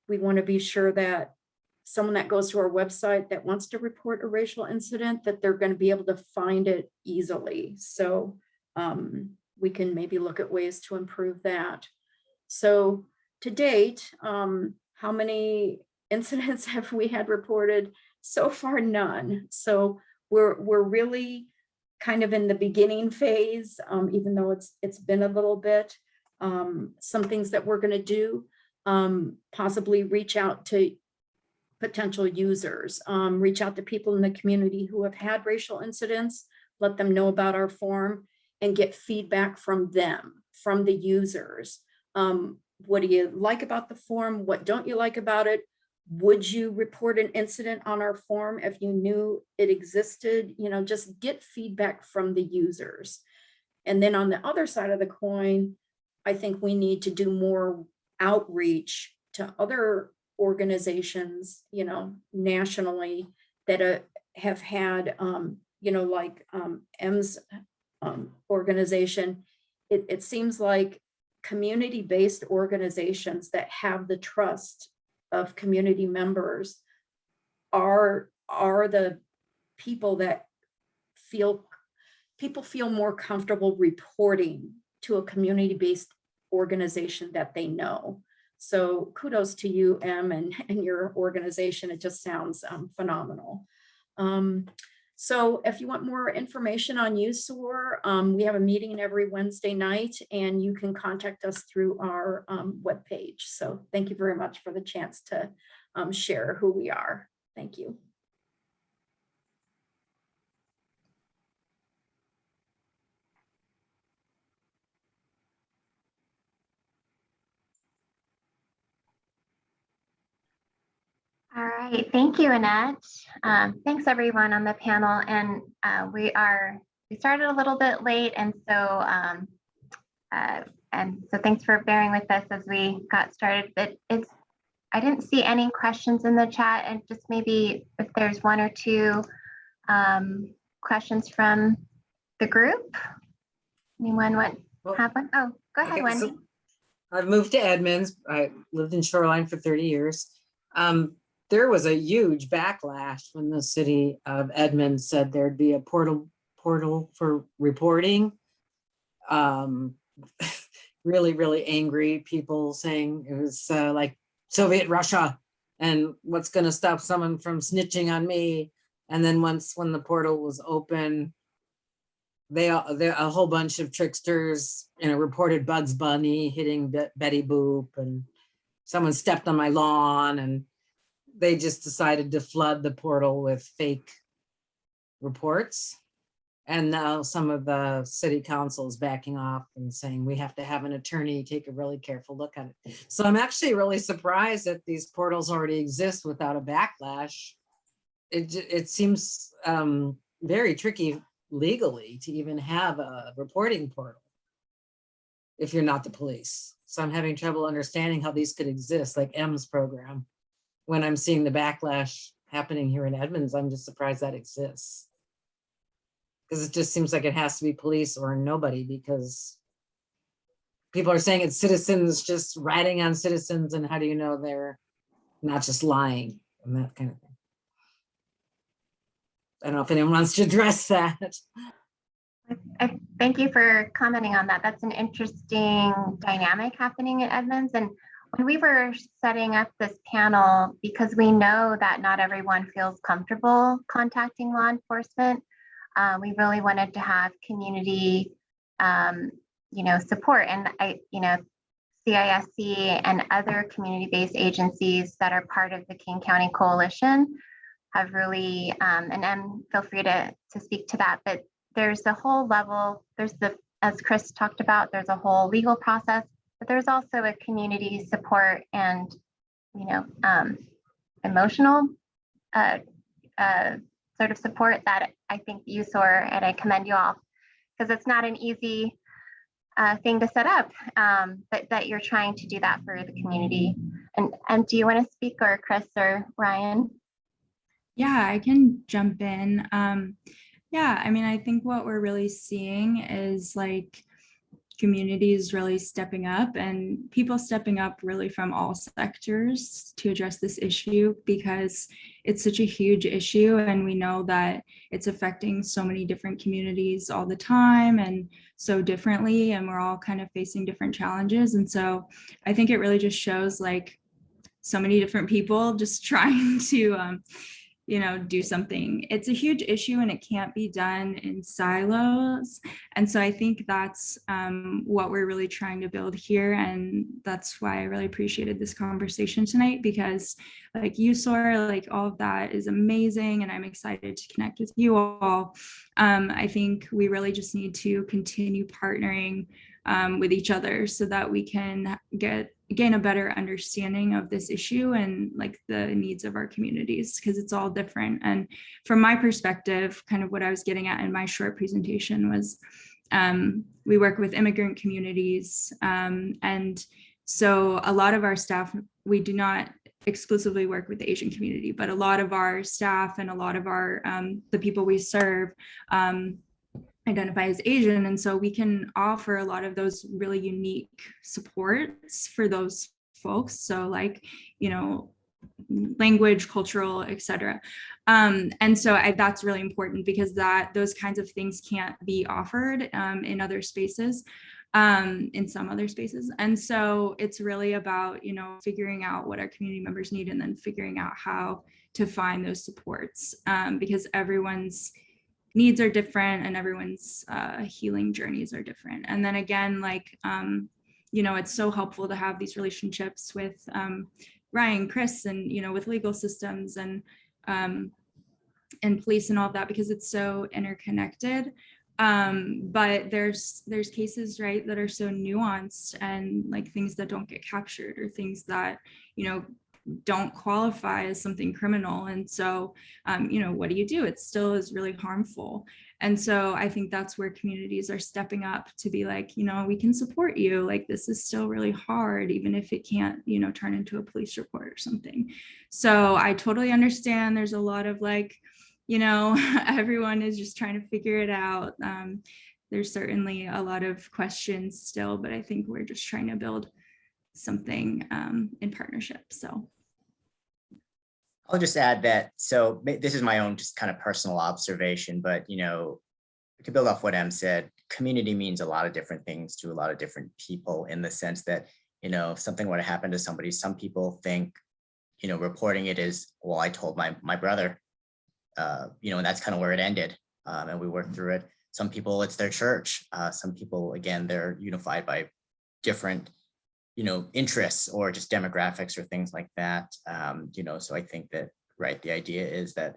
We want to be sure that someone that goes to our website that wants to report a racial incident, that they're going to be able to find it easily. So we can maybe look at ways to improve that. So to date, how many incidents have we had reported? So far, none. So we're really kind of in the beginning phase, even though it's been a little bit. Some things that we're going to do, possibly reach out to potential users, reach out to people in the community who have had racial incidents, let them know about our form and get feedback from them, from the users. What do you like about the form? What don't you like about it? Would you report an incident on our form if you knew it existed? Just get feedback from the users. And then on the other side of the coin, I think we need to do more outreach to other organizations, nationally that have had, like M's organization. It seems like community-based organizations that have the trust of community members are the people that people feel more comfortable reporting to a community-based organization that they know. So kudos to you, Em, and your organization. It just sounds phenomenal. So if you want more information on USOAR, we have a meeting every Wednesday night, and you can contact us through our webpage. So thank you very much for the chance to share who we are. Thank you. All right, thank you, Annette. Thanks everyone on the panel. And we started a little bit late, and so thanks for bearing with us as we got started. But I didn't see any questions in the chat, and just maybe if there's 1 or 2 questions from the group. Anyone have one? Oh, go ahead, Wendy. So I've moved to Edmonds. I lived in Shoreline for 30 years. There was a huge backlash when the city of Edmonds said there'd be a portal for reporting. Really, really angry people saying it was like Soviet Russia, and what's going to stop someone from snitching on me? And then when the portal was open, a whole bunch of tricksters, reported Bugs Bunny hitting Betty Boop, and someone stepped on my lawn, and they just decided to flood the portal with fake reports. And now some of the city council is backing off and saying we have to have an attorney take a really careful look at it. So I'm actually really surprised that these portals already exist without a backlash. It seems very tricky legally to even have a reporting portal if you're not the police. So I'm having trouble understanding how these could exist, like M's program. When I'm seeing the backlash happening here in Edmonds, I'm just surprised that exists. Because it just seems like it has to be police or nobody, because people are saying it's citizens just ratting on citizens, and how do you know they're not just lying and that kind of thing. I don't know if anyone wants to address that. Thank you for commenting on that. That's an interesting dynamic happening in Edmonds. And when we were setting up this panel, because we know that not everyone feels comfortable contacting law enforcement, we really wanted to have community, support. And CISC and other community-based agencies that are part of the King County Coalition have really, and feel free to speak to that, but there's a whole level, as Chris talked about, there's a whole legal process, but there's also a community support and, emotional sort of support that I think USOAR, and I commend you all, because it's not an easy thing to set up, but that you're trying to do that for the community. And do you want to speak, or Chris or Ryan? Yeah, I can jump in. I think what we're really seeing is like communities really stepping up, and people stepping up really from all sectors to address this issue, because it's such a huge issue, and we know that it's affecting so many different communities all the time and so differently, and we're all kind of facing different challenges. And so I think it really just shows like so many different people just trying to do something. It's a huge issue, and it can't be done in silos. And so I think that's what we're really trying to build here. And that's why I really appreciated this conversation tonight, because like USOAR, like all of that is amazing. And I'm excited to connect with you all. I think we really just need to continue partnering with each other so that we can gain a better understanding of this issue and like the needs of our communities, because it's all different. And from my perspective, kind of what I was getting at in my short presentation was we work with immigrant communities. And so a lot of our staff, we do not exclusively work with the Asian community, but a lot of our staff and a lot of our the people we serve identify as Asian. And so we can offer a lot of those really unique supports for those folks. So like, language, cultural, etc. And so that's really important, because those kinds of things can't be offered in other spaces, in some other spaces. And so it's really about, figuring out what our community members need, and then figuring out how to find those supports, because everyone's needs are different, and everyone's healing journeys are different. And then again, like, it's so helpful to have these relationships with Ryan, Chris, and, with legal systems and police and all of that, because it's so interconnected. But there's cases, right, that are so nuanced, and like things that don't get captured, or things that, don't qualify as something criminal. And so, what do you do? It still is really harmful. And so I think that's where communities are stepping up to be like, we can support you. Like, this is still really hard, even if it can't, turn into a police report or something. So I totally understand there's a lot of like, everyone is just trying to figure it out. There's certainly a lot of questions still, but I think we're just trying to build something in partnership. So I'll just add that, so this is my own just kind of personal observation, but, to build off what Em said, community means a lot of different things to a lot of different people, in the sense that, if something were to happen to somebody, some people think, reporting it is, well, I told my brother, and that's kind of where it ended. And we worked through it. Some people, it's their church. Some people, again, they're unified by different, interests or just demographics or things like that. So I think that, right, the idea is that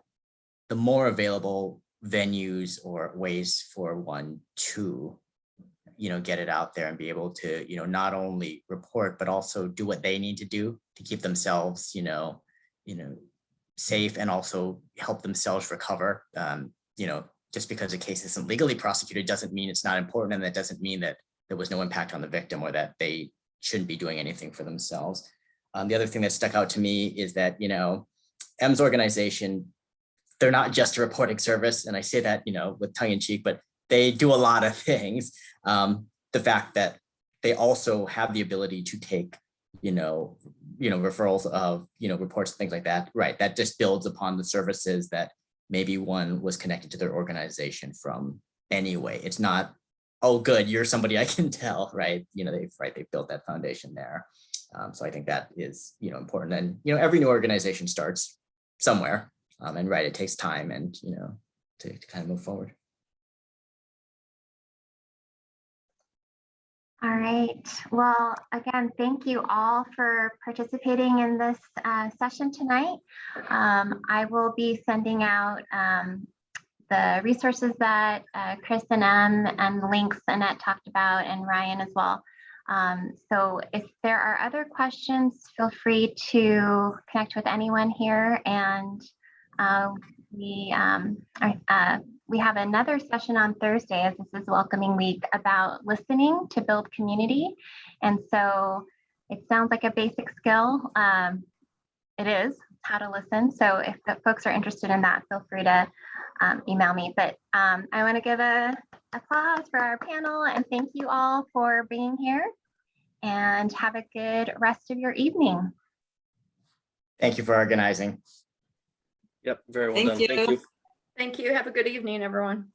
the more available venues or ways for one to, get it out there and be able to, not only report, but also do what they need to do to keep themselves, safe and also help themselves recover. Just because a case isn't legally prosecuted doesn't mean it's not important, and that doesn't mean that there was no impact on the victim or that they shouldn't be doing anything for themselves. The other thing that stuck out to me is that, M's organization, they're not just a reporting service, and I say that, with tongue in cheek, but they do a lot of things. The fact that they also have the ability to take, referrals of, reports, things like that, right? That just builds upon the services that maybe one was connected to their organization from anyway. It's not, oh, good, you're somebody I can tell, right? They've built that foundation there. So I think that is, important. And, every new organization starts somewhere, and right, it takes time and, to kind of move forward. All right. Well, again, thank you all for participating in this session tonight. I will be sending out the resources that Chris and Em and the links Annette talked about, and Ryan as well. So if there are other questions, feel free to connect with anyone here. And we have another session on Thursday, as this is welcoming week, about listening to build community. And so it sounds like a basic skill. It is how to listen. So if the folks are interested in that, feel free to email me. But I want to give a applause for our panel and thank you all for being here, and have a good rest of your evening. Thank you for organizing. Yep, very well done. Thank you. Thank you. Have a good evening, everyone.